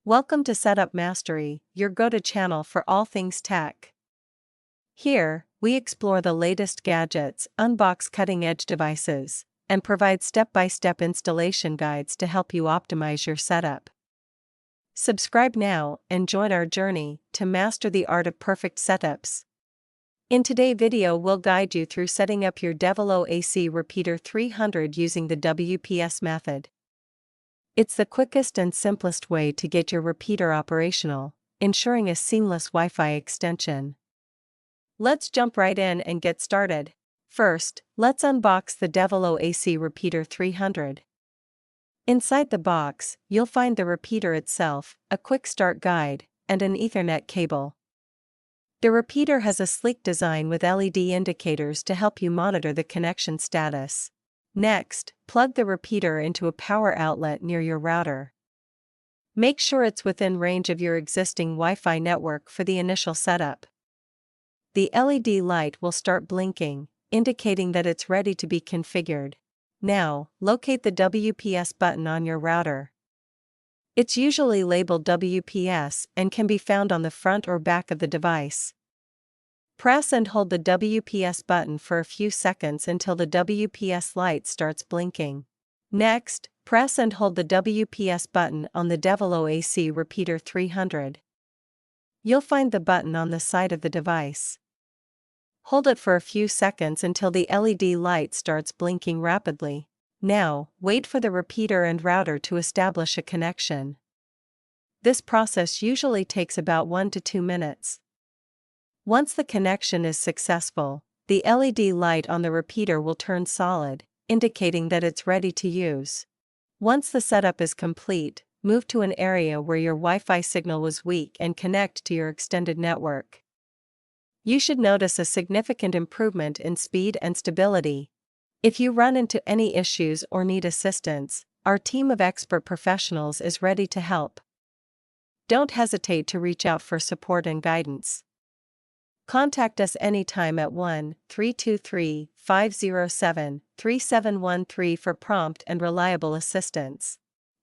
Welcome to Setup Mastery, your go-to channel for all things tech. Here, we explore the latest gadgets, unbox cutting-edge devices, and provide step-by-step installation guides to help you optimize your setup. Subscribe now and join our journey to master the art of perfect setups. In today's video, we'll guide you through setting up your Devolo AC Repeater 300 using the WPS method. It's the quickest and simplest way to get your repeater operational, ensuring a seamless Wi-Fi extension. Let's jump right in and get started. First, let's unbox the Devolo AC Repeater 300. Inside the box, you'll find the repeater itself, a quick start guide, and an Ethernet cable. The repeater has a sleek design with LED indicators to help you monitor the connection status. Next, plug the repeater into a power outlet near your router. Make sure it's within range of your existing Wi-Fi network for the initial setup. The LED light will start blinking, indicating that it's ready to be configured. Now, locate the WPS button on your router. It's usually labeled WPS and can be found on the front or back of the device. Press and hold the WPS button for a few seconds until the WPS light starts blinking. Next, press and hold the WPS button on the Devolo AC Repeater 300. You'll find the button on the side of the device. Hold it for a few seconds until the LED light starts blinking rapidly. Now, wait for the repeater and router to establish a connection. This process usually takes about 1 to 2 minutes. Once the connection is successful, the LED light on the repeater will turn solid, indicating that it's ready to use. Once the setup is complete, move to an area where your Wi-Fi signal was weak and connect to your extended network. You should notice a significant improvement in speed and stability. If you run into any issues or need assistance, our team of expert professionals is ready to help. Don't hesitate to reach out for support and guidance. Contact us anytime at 1-323-507-3713 for prompt and reliable assistance.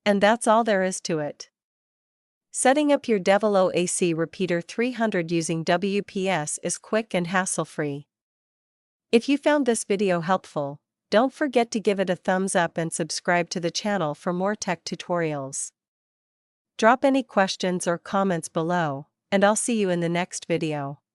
And that's all there is to it. Setting up your Devolo AC Repeater 300 using WPS is quick and hassle-free. If you found this video helpful, don't forget to give it a thumbs up and subscribe to the channel for more tech tutorials. Drop any questions or comments below, and I'll see you in the next video.